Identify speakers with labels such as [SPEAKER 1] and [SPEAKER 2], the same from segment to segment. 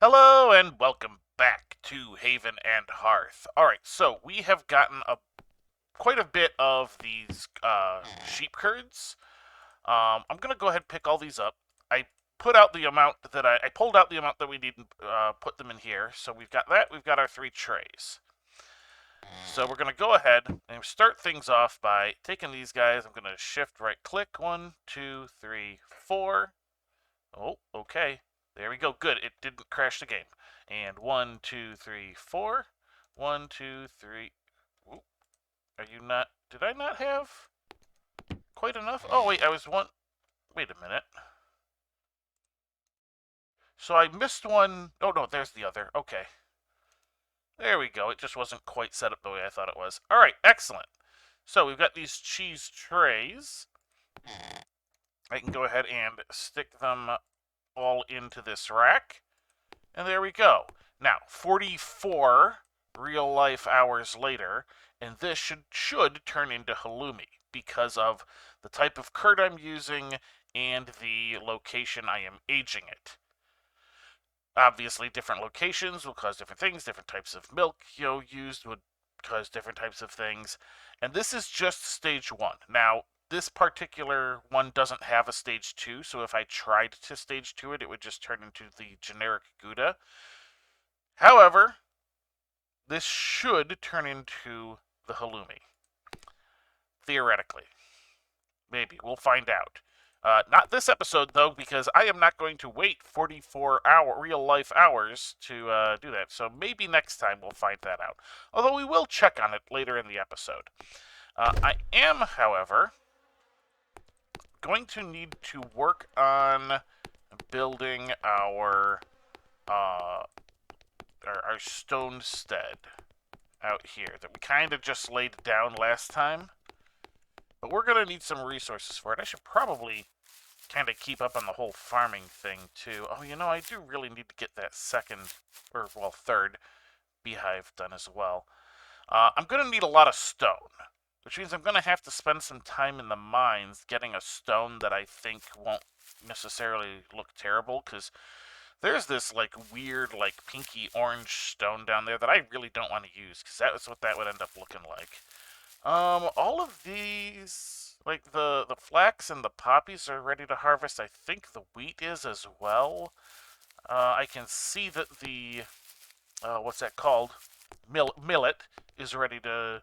[SPEAKER 1] Hello and welcome back to Haven and Hearth. Alright, so we have gotten quite a bit of these sheep curds. I'm going to go ahead and pick all these up. I put out the amount that I pulled out the amount that we need and put them in here. So we've got that. We've got our 3 trays. So we're going to go ahead and start things off by taking these guys. I'm going to shift right click. 1, 2, 3, 4. Oh, okay. There we go. Good. It didn't crash the game. And 1, 2, 3, 4. 1, 2, 3. Ooh, are you not? Did I not have quite enough? Oh, wait. I was one. Wait a minute. So I missed one. Oh, no. There's the other. Okay. There we go. It just wasn't quite set up the way I thought it was. All right. Excellent. So we've got these cheese trays. I can go ahead and stick them all into this rack. And there we go. Now, 44 real-life hours later, and this should turn into halloumi because of the type of curd I'm using and the location I am aging it. Obviously, different locations will cause different things. Different types of milk used would cause different types of things. And this is just stage 1. Now, this particular one doesn't have a stage 2, so if I tried to stage 2 it, it would just turn into the generic Gouda. However, this should turn into the halloumi. Theoretically. Maybe. We'll find out. Not this episode, though, because I am not going to wait 44 real-life hours to do that. So maybe next time we'll find that out. Although we will check on it later in the episode. I am, however, going to need to work on building our Stonestead out here that we kind of just laid down last time. But we're going to need some resources for it. I should probably kind of keep up on the whole farming thing, too. Oh, I do really need to get that third beehive done as well. I'm going to need a lot of stone, which means I'm going to have to spend some time in the mines getting a stone that I think won't necessarily look terrible, because there's this, weird, pinky orange stone down there that I really don't want to use, because that is what that would end up looking like. All of these, like the flax and the poppies are ready to harvest. I think the wheat is as well. I can see that the, what's that called? Millet is ready to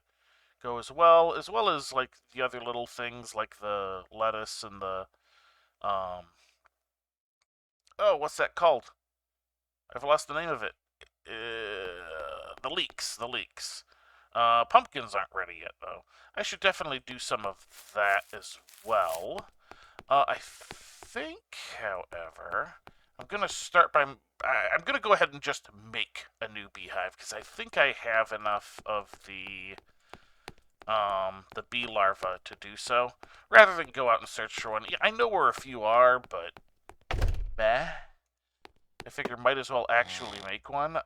[SPEAKER 1] go as well as, the other little things, like the lettuce and the, oh, what's that called? I've lost the name of it. The leeks. Pumpkins aren't ready yet, though. I should definitely do some of that as well. I think, however, I'm going to start by... I'm going to go ahead and just make a new beehive, because I think I have enough of the bee larvae to do so, rather than go out and search for one. Yeah, I know where a few are, but... Meh. I figure might as well actually make one.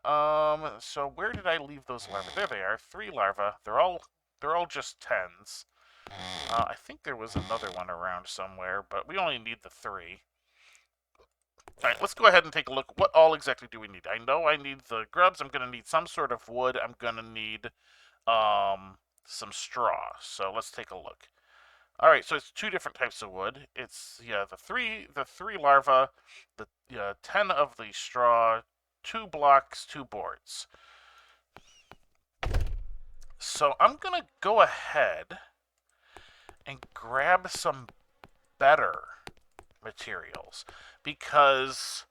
[SPEAKER 1] So where did I leave those larvae? There they are, 3 larvae. They're all just 10s. I think there was another one around somewhere, but we only need the 3. Alright, let's go ahead and take a look. What all exactly do we need? I know I need the grubs. I'm going to need some sort of wood. I'm going to need some straw. So let's take a look. All right, so it's 2 different types of wood. It's the three larvae, the 10 of the straw, 2 blocks, 2 boards. So I'm gonna go ahead and grab some better materials, because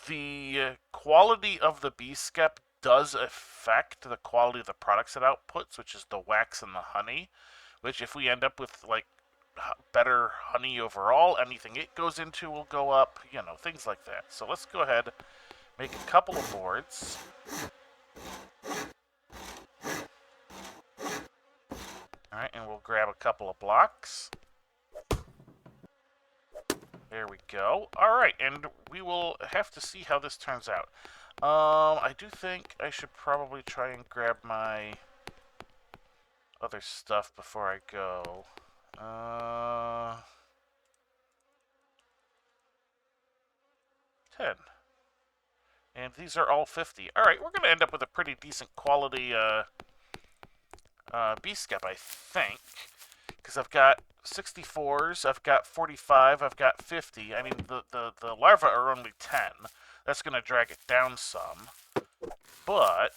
[SPEAKER 1] the quality of the bee skep does affect the quality of the products it outputs, which is the wax and the honey. Which, if we end up with, better honey overall, anything it goes into will go up, things like that. So let's go ahead, make a couple of boards. Alright, and we'll grab a couple of blocks. There we go. Alright, and we will have to see how this turns out. I do think I should probably try and grab my other stuff before I go. 10. And these are all 50. All right, we're going to end up with a pretty decent quality B-Skep, I think. Because I've got 64s, I've got 45, I've got 50. I mean, the larvae are only 10. That's going to drag it down some. But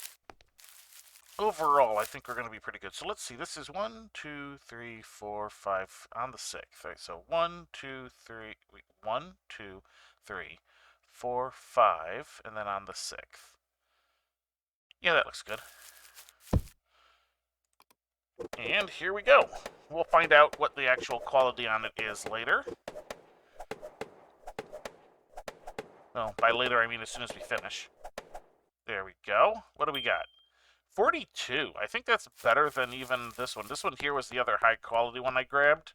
[SPEAKER 1] overall, I think we're going to be pretty good. So let's see. This is 1, 2, 3, 4, 5 on the 6th. Right, so 1, 2, 3, wait, 1, 2, 3, 4, 5, and then on the 6th. Yeah, that looks good. And here we go. We'll find out what the actual quality on it is later. Well, by later, I mean as soon as we finish. There we go. What do we got? 42. I think that's better than even this one. This one here was the other high-quality one I grabbed.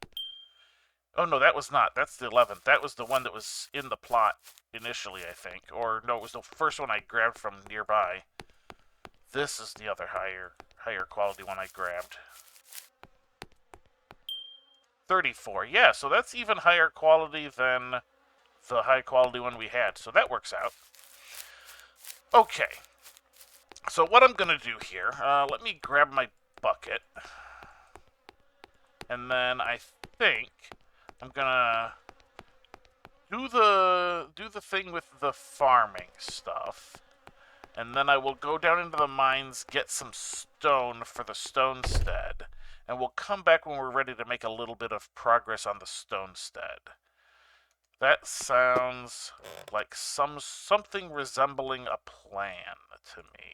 [SPEAKER 1] Oh, no, that was not. That's the 11th. That was the one that was in the plot initially, I think. Or, no, it was the first one I grabbed from nearby. This is the other higher quality one I grabbed. 34. Yeah, so that's even higher quality than the high-quality one we had. So that works out. Okay. So what I'm going to do here, let me grab my bucket. And then I think I'm going to do the thing with the farming stuff. And then I will go down into the mines, get some stone for the Stonestead. And we'll come back when we're ready to make a little bit of progress on the Stonestead. That sounds like something resembling a plan to me.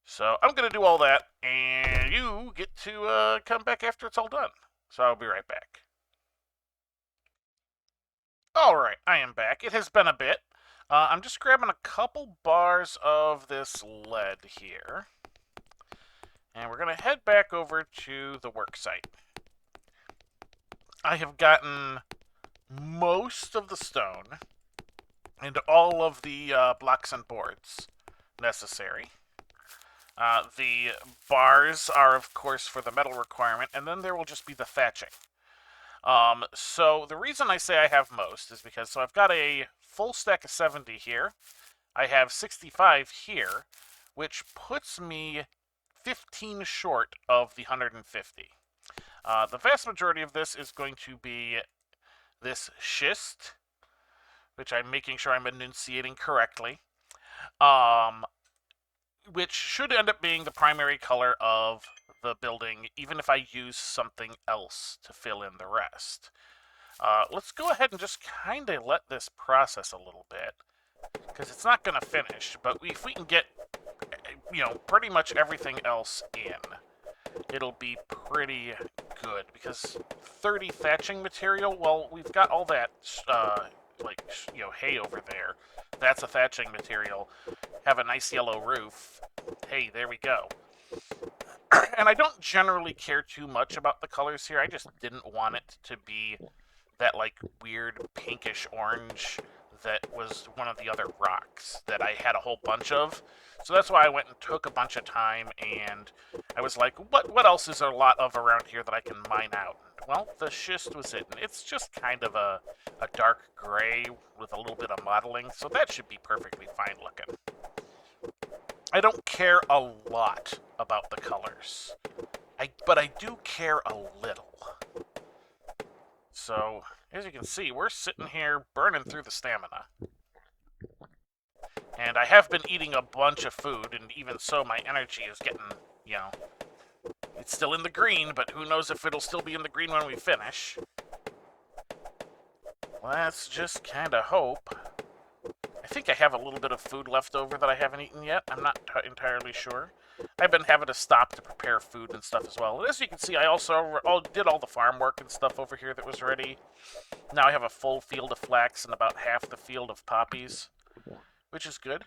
[SPEAKER 1] So I'm going to do all that, and you get to come back after it's all done. So I'll be right back. Alright, I am back. It has been a bit. I'm just grabbing a couple bars of this lead here. And we're going to head back over to the work site. I have gotten most of the stone and all of the blocks and boards necessary. The bars are, of course, for the metal requirement, and then there will just be the thatching. So the reason I say I have most is because, so I've got a full stack of 70 here. I have 65 here, which puts me 15 short of the 150. The vast majority of this is going to be this schist, which I'm making sure I'm enunciating correctly, which should end up being the primary color of the building, even if I use something else to fill in the rest. Let's go ahead and just kind of let this process a little bit, because it's not going to finish, but if we can get, you know, pretty much everything else in, it'll be pretty good, because 30 thatching material, well, we've got all that, like, you know, hay over there. That's a thatching material. Have a nice yellow roof. Hey, there we go. And I don't generally care too much about the colors here. I just didn't want it to be that, like, weird pinkish orange that was one of the other rocks that I had a whole bunch of. So that's why I went and took a bunch of time, and I was like, what else is there a lot of around here that I can mine out? Well, the schist was it, and it's just kind of a dark gray with a little bit of modeling, so that should be perfectly fine looking. I don't care a lot about the colors, but I do care a little. So, as you can see, we're sitting here burning through the stamina. And I have been eating a bunch of food, and even so, my energy is getting, you know, it's still in the green, but who knows if it'll still be in the green when we finish. Let's just kind of hope. I think I have a little bit of food left over that I haven't eaten yet. I'm not entirely sure. I've been having to stop to prepare food and stuff as well. And as you can see, I also did all the farm work and stuff over here that was ready. Now I have a full field of flax and about half the field of poppies, which is good.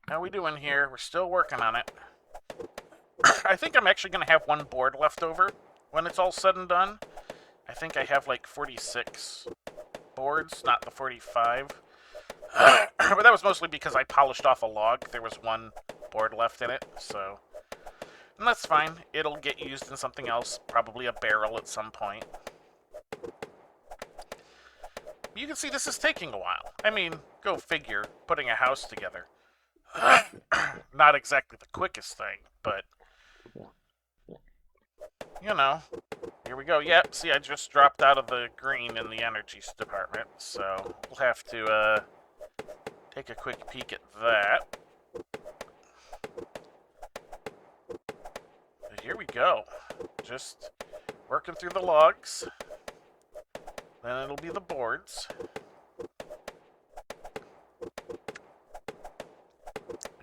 [SPEAKER 1] How we doing here? We're still working on it. I think I'm actually going to have one board left over when it's all said and done. I think I have like 46 boards, not the 45. But that was mostly because I polished off a log. There was one board left in it, so... And that's fine. It'll get used in something else, probably a barrel at some point. You can see this is taking a while. I mean, Go figure, putting a house together. Not exactly the quickest thing, but, you know, here we go. Yep, see, I just dropped out of the green in the energy department, so we'll have to take a quick peek at that. But here we go. Just working through the logs. Then it'll be the boards.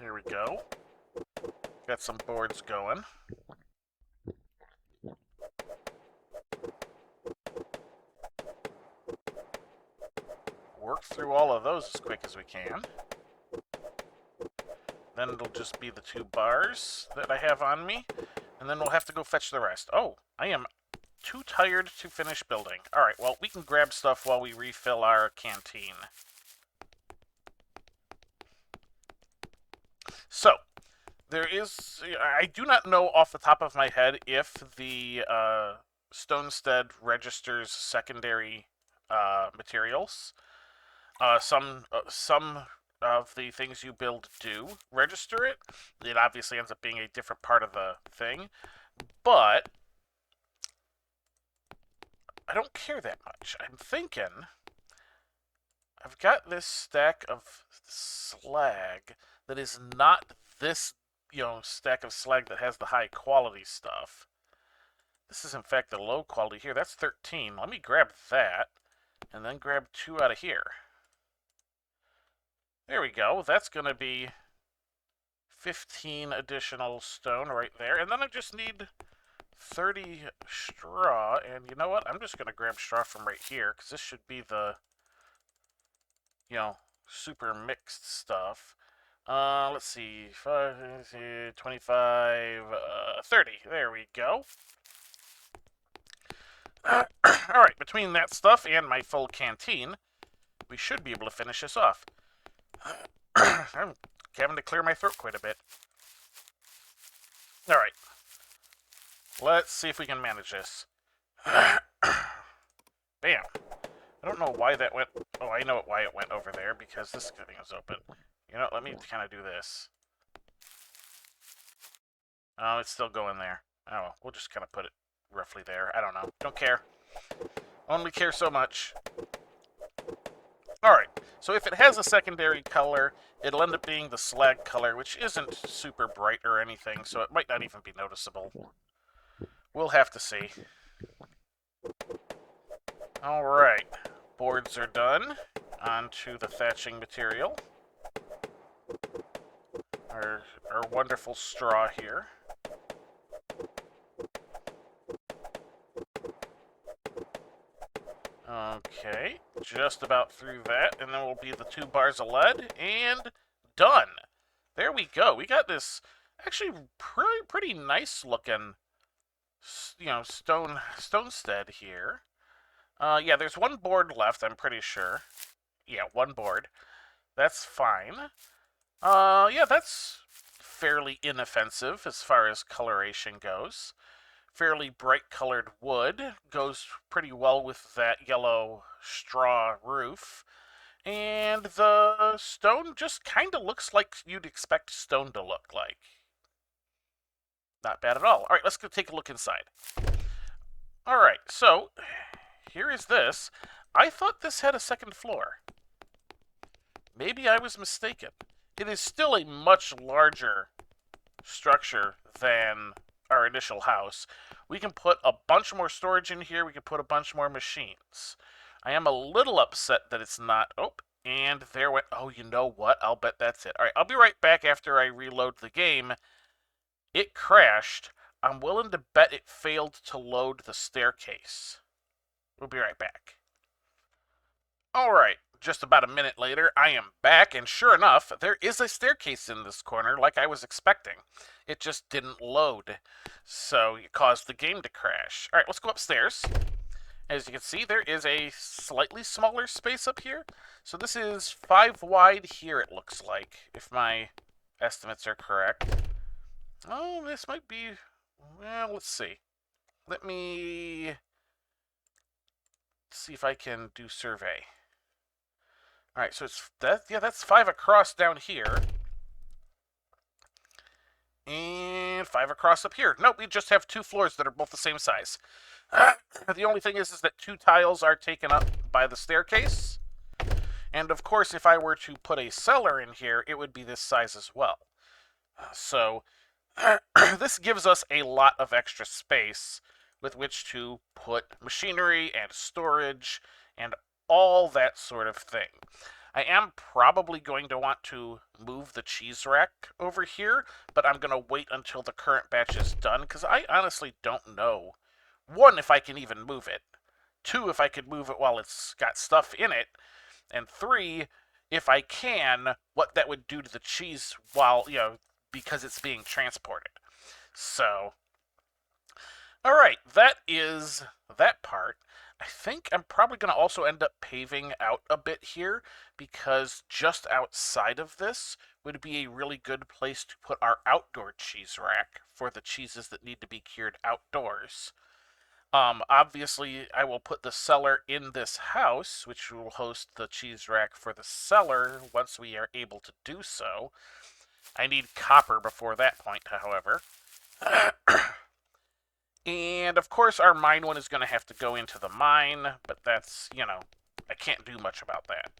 [SPEAKER 1] Here we go. Got some boards going. Work through all of those as quick as we can. Then it'll just be the 2 bars that I have on me. And then we'll have to go fetch the rest. Oh, I am too tired to finish building. Alright, well, we can grab stuff while we refill our canteen. So, there is... I do not know off the top of my head if the Stonestead registers secondary materials. Some of the things you build do register it. It obviously ends up being a different part of the thing. But I don't care that much. I'm thinking I've got this stack of slag that is not this, stack of slag that has the high quality stuff. This is in fact the low quality here. That's 13. Let me grab that and then grab 2 out of here. There we go. That's going to be 15 additional stone right there. And then I just need 30 straw. And you know what? I'm just going to grab straw from right here, because this should be the, super mixed stuff. Let's see. 5, 25, 30. There we go. Alright, between that stuff and my full canteen, we should be able to finish this off. I'm having to clear my throat quite a bit. Alright. Let's see if we can manage this. Bam. I don't know why that went... Oh, I know why it went over there, because this thing is open. You know, let me kind of do this. Oh, it's still going there. Oh, well, we'll just kind of put it roughly there. I don't know. Don't care. Only care so much. Alright, so if it has a secondary color, it'll end up being the slag color, which isn't super bright or anything, so it might not even be noticeable. We'll have to see. Alright, boards are done. On to the thatching material. Our wonderful straw here. Okay, just about through that, and then will be the 2 bars of lead, and done. There we go. We got this actually pretty nice looking, Stonestead here. Yeah, there's 1 board left, I'm pretty sure. Yeah, 1 board. That's fine. Yeah, that's fairly inoffensive as far as coloration goes. Fairly bright colored wood goes pretty well with that yellow straw roof. And the stone just kind of looks like you'd expect stone to look like. Not bad at all. Alright, let's go take a look inside. Alright, so here is this. I thought this had a 2nd floor. Maybe I was mistaken. It is still a much larger structure than our initial house. We can put a bunch more storage in here. We can put a bunch more machines. I am a little upset that it's not... Oh, and there went... Oh, you know what? I'll bet that's it. All right, I'll be right back after I reload the game. It crashed. I'm willing to bet it failed to load the staircase. We'll be right back. All right. Just about a minute later, I am back, and sure enough, there is a staircase in this corner like I was expecting. It just didn't load, so it caused the game to crash. Alright, let's go upstairs. As you can see, there is a slightly smaller space up here. So this is 5 wide here, it looks like, if my estimates are correct. Oh, this might be... Well, let's see. Let me see if I can do survey. All right, so it's that. Yeah, that's 5 across down here. And 5 across up here. Nope, we just have 2 floors that are both the same size. The only thing is that 2 tiles are taken up by the staircase. And of course, if I were to put a cellar in here, it would be this size as well. So this gives us a lot of extra space with which to put machinery and storage and all that sort of thing. I am probably going to want to move the cheese rack over here, but I'm going to wait until the current batch is done, because I honestly don't know. 1, if I can even move it. 2, if I could move it while it's got stuff in it. And 3, if I can, what that would do to the cheese while, because it's being transported. So, alright, that is that part. I think I'm probably going to also end up paving out a bit here, because just outside of this would be a really good place to put our outdoor cheese rack for the cheeses that need to be cured outdoors. Obviously, I will put the cellar in this house, which will host the cheese rack for the cellar once we are able to do so. I need copper before that point, however. And, of course, our mine one is going to have to go into the mine, but that's, I can't do much about that.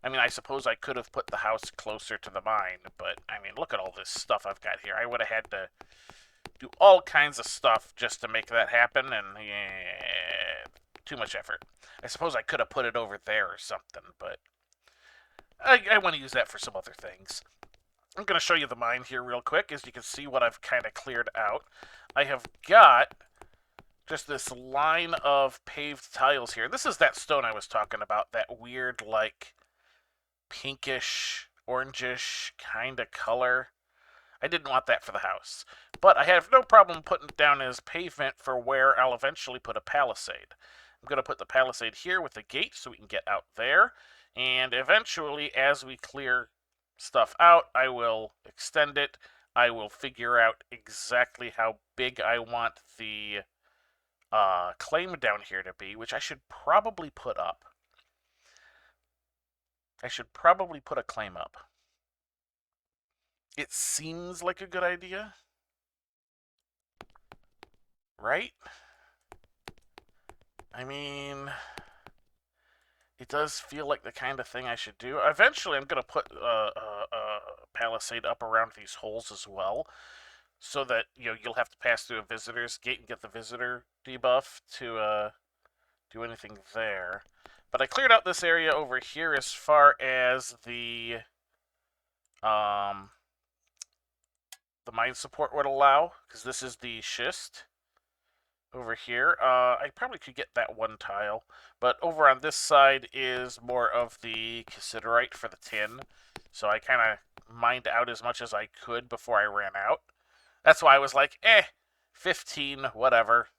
[SPEAKER 1] I mean, I suppose I could have put the house closer to the mine, but, I mean, look at all this stuff I've got here. I would have had to do all kinds of stuff just to make that happen, and, yeah, too much effort. I suppose I could have put it over there or something, but I want to use that for some other things. I'm going to show you the mine here real quick, as you can see what I've kind of cleared out. I have got just this line of paved tiles here. This is that stone I was talking about, that weird, like, pinkish, orangish kind of color. I didn't want that for the house. But I have no problem putting it down as pavement for where I'll eventually put a palisade. I'm going to put the palisade here with a gate so we can get out there. And eventually, as we clear stuff out, I will extend it. I will figure out exactly how big I want the claim down here to be, which I should probably put up. I should probably put a claim up. It seems like a good idea, right? I mean, it does feel like the kind of thing I should do. Eventually, I'm going to put a palisade up around these holes as well, so that you'll have to pass through a visitor's gate and get the visitor debuff to do anything there. But I cleared out this area over here as far as the mine support would allow, because this is the schist over here. I probably could get that 1 tile, but over on this side is more of the cassiterite for the tin, so I kind of mined out as much as I could before I ran out. That's why I was like, 15, whatever,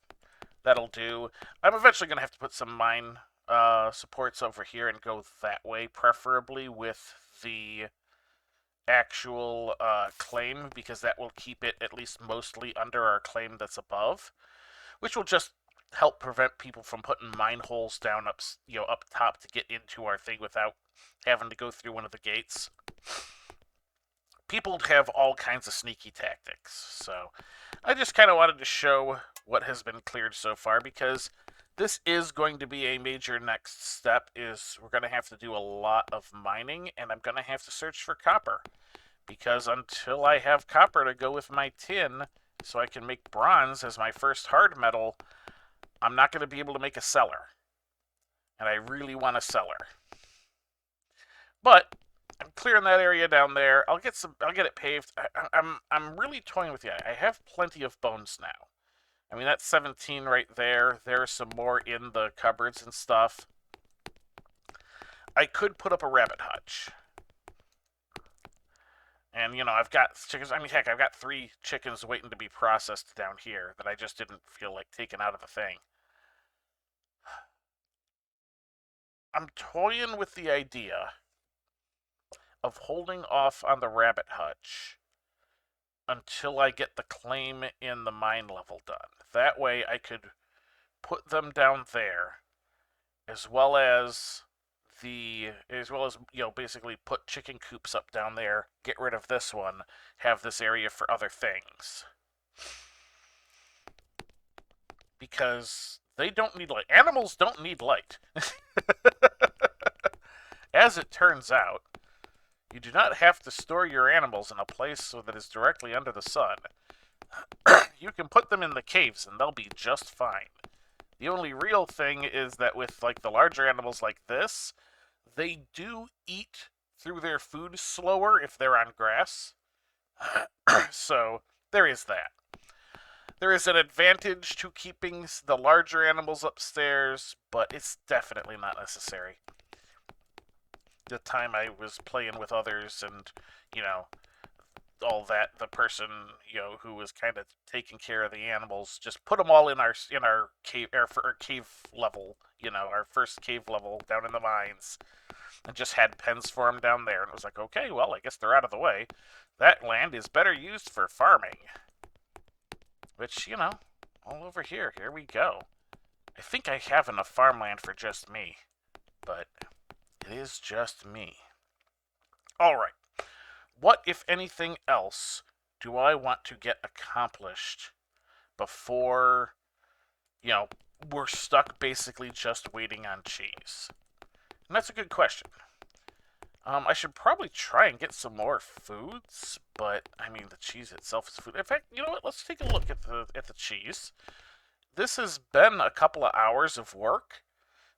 [SPEAKER 1] that'll do. I'm eventually going to have to put some mine supports over here and go that way, preferably with the actual claim, because that will keep it at least mostly under our claim that's above, which will just help prevent people from putting mine holes down up top to get into our thing without having to go through one of the gates. People have all kinds of sneaky tactics, so I just kind of wanted to show what has been cleared so far, because this is going to be a major next step. Is we're going to have to do a lot of mining, and I'm going to have to search for copper, because until I have copper to go with my tin so I can make bronze as my first hard metal, I'm not going to be able to make a cellar, and I really want a cellar. But I'm clearing that area down there. I'll get it paved. I'm really toying with the idea. I have plenty of bones now. I mean, that's 17 right there. There's some more in the cupboards and stuff. I could put up a rabbit hutch. And, I've got chickens. I mean, heck, I've got 3 chickens waiting to be processed down here that I just didn't feel like taking out of the thing. I'm toying with the idea of holding off on the rabbit hutch until I get the claim in the mine level done. That way I could put them down there, as well as as well as, basically put chicken coops up down there, get rid of this one, have this area for other things. Because they don't need light. Animals don't need light. As it turns out, you do not have to store your animals in a place that is directly under the sun. You can put them in the caves and they'll be just fine. The only real thing is that with the larger animals like this, they do eat through their food slower if they're on grass. So there is that. There is an advantage to keeping the larger animals upstairs, but it's definitely not necessary. The time I was playing with others and, all that, the person, who was kind of taking care of the animals, just put them all in our cave, our cave level, our first cave level down in the mines, and just had pens for them down there. And it was like, okay, well, I guess they're out of the way. That land is better used for farming. Which, all over here we go. I think I have enough farmland for just me, but it is just me. Alright. What, if anything else, do I want to get accomplished before, we're stuck basically just waiting on cheese? And that's a good question. I should probably try and get some more foods, but, the cheese itself is food. In fact, you know what? Let's take a look at the cheese. This has been a couple of hours of work,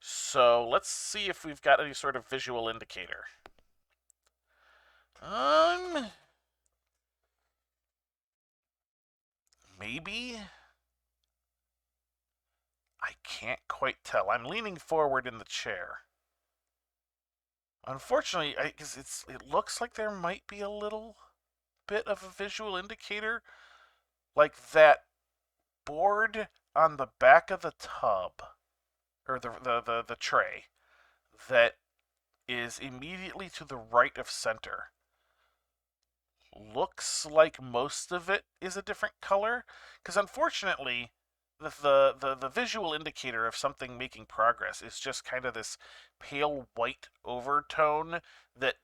[SPEAKER 1] so let's see if we've got any sort of visual indicator. Maybe? I can't quite tell. I'm leaning forward in the chair. Unfortunately, because it looks like there might be a little bit of a visual indicator, like that board on the back of the tub, or the tray, that is immediately to the right of center. Looks like most of it is a different color, because unfortunately, the visual indicator of something making progress is just kind of this pale white overtone that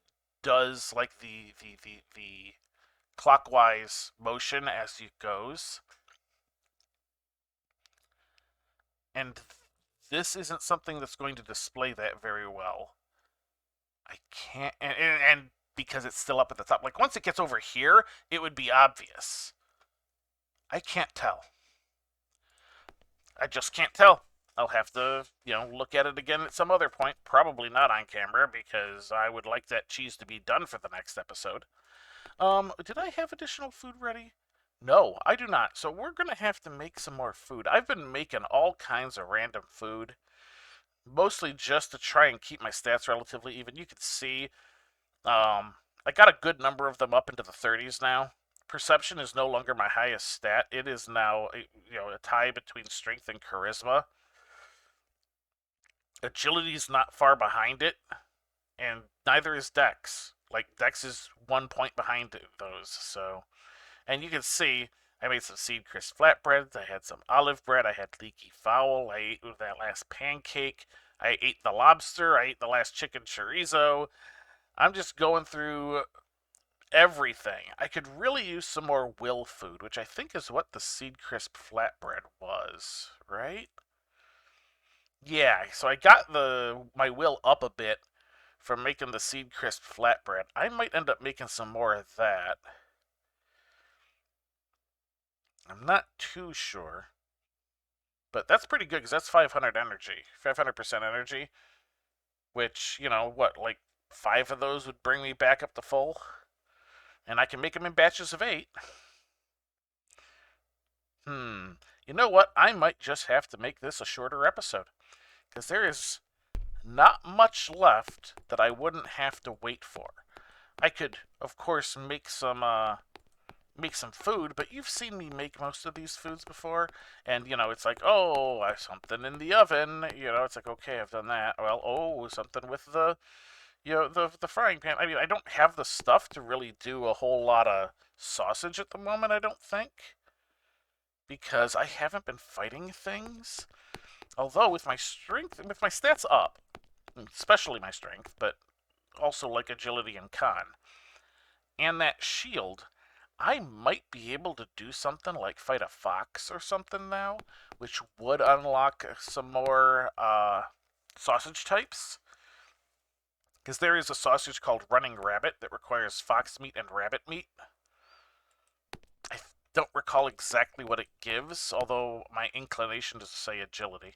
[SPEAKER 1] does like the clockwise motion as it goes. And this isn't something that's going to display that very well. I can't, and because it's still up at the top. Like, once it gets over here, it would be obvious. I can't tell. I just can't tell. I'll have to, look at it again at some other point. Probably not on camera, because I would like that cheese to be done for the next episode. Did I have additional food ready? No, I do not. So we're going to have to make some more food. I've been making all kinds of random food, mostly just to try and keep my stats relatively even. You can see, I got a good number of them up into the 30s now. Perception is no longer my highest stat. It is now, a tie between strength and charisma. Agility is not far behind it, and neither is Dex. Like, Dex is 1 point behind those, so... And you can see, I made some seed crisp flatbreads, I had some olive bread, I had leaky fowl, I ate that last pancake, I ate the lobster, I ate the last chicken chorizo. I'm just going through everything. I could really use some more will food, which I think is what the seed crisp flatbread was, right? Yeah, so I got my will up a bit from making the seed crisp flatbread. I might end up making some more of that. I'm not too sure. But that's pretty good, because that's 500 energy. 500% energy. Which, like 5 of those would bring me back up to full. And I can make them in batches of 8. You know what? I might just have to make this a shorter episode. Because there is not much left that I wouldn't have to wait for. I could, of course, make some food, but you've seen me make most of these foods before, and, it's like, oh, I have something in the oven, it's like, okay, I've done that. Well, oh, something with the frying pan. I mean, I don't have the stuff to really do a whole lot of sausage at the moment, I don't think, because I haven't been fighting things. Although, with my strength, with my stats up, especially my strength, but also like agility and con. And that shield, I might be able to do something like fight a fox or something now, which would unlock some more sausage types. Because there is a sausage called Running Rabbit that requires fox meat and rabbit meat. I don't recall exactly what it gives, although my inclination is to say agility.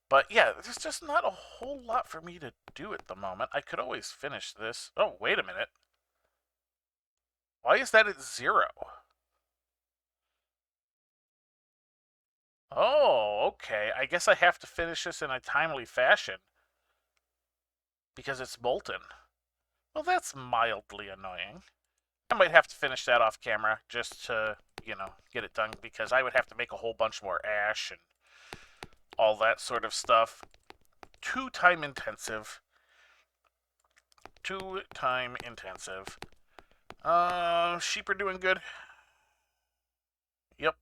[SPEAKER 1] But yeah, there's just not a whole lot for me to do at the moment. I could always finish this. Oh, wait a minute. Why is that at 0? Oh, okay. I guess I have to finish this in a timely fashion because it's molten. Well, that's mildly annoying. I might have to finish that off camera just to, get it done because I would have to make a whole bunch more ash and all that sort of stuff. Too time intensive. Sheep are doing good. Yep.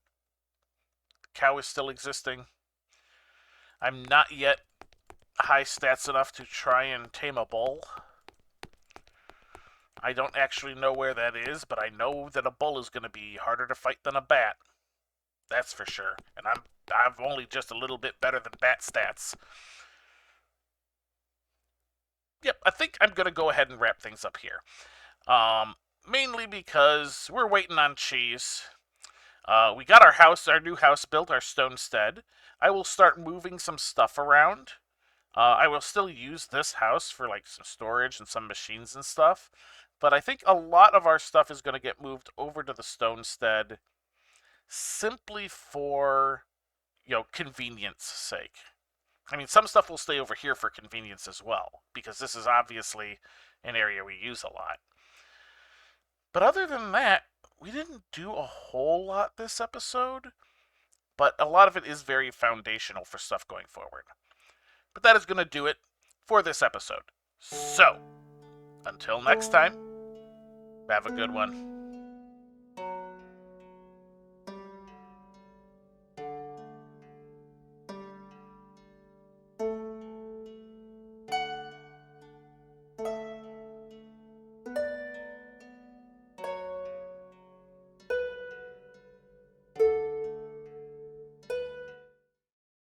[SPEAKER 1] Cow is still existing. I'm not yet high stats enough to try and tame a bull. I don't actually know where that is, but I know that a bull is going to be harder to fight than a bat. That's for sure. And I'm only just a little bit better than bat stats. Yep, I think I'm going to go ahead and wrap things up here. Mainly because we're waiting on cheese. We got our new house built, our Stonestead. I will start moving some stuff around. I will still use this house for like some storage and some machines and stuff. But I think a lot of our stuff is going to get moved over to the Stonestead simply for, convenience sake. I mean, some stuff will stay over here for convenience as well, because this is obviously an area we use a lot. But other than that, we didn't do a whole lot this episode, but a lot of it is very foundational for stuff going forward. But that is going to do it for this episode. So, until next time, have a good one.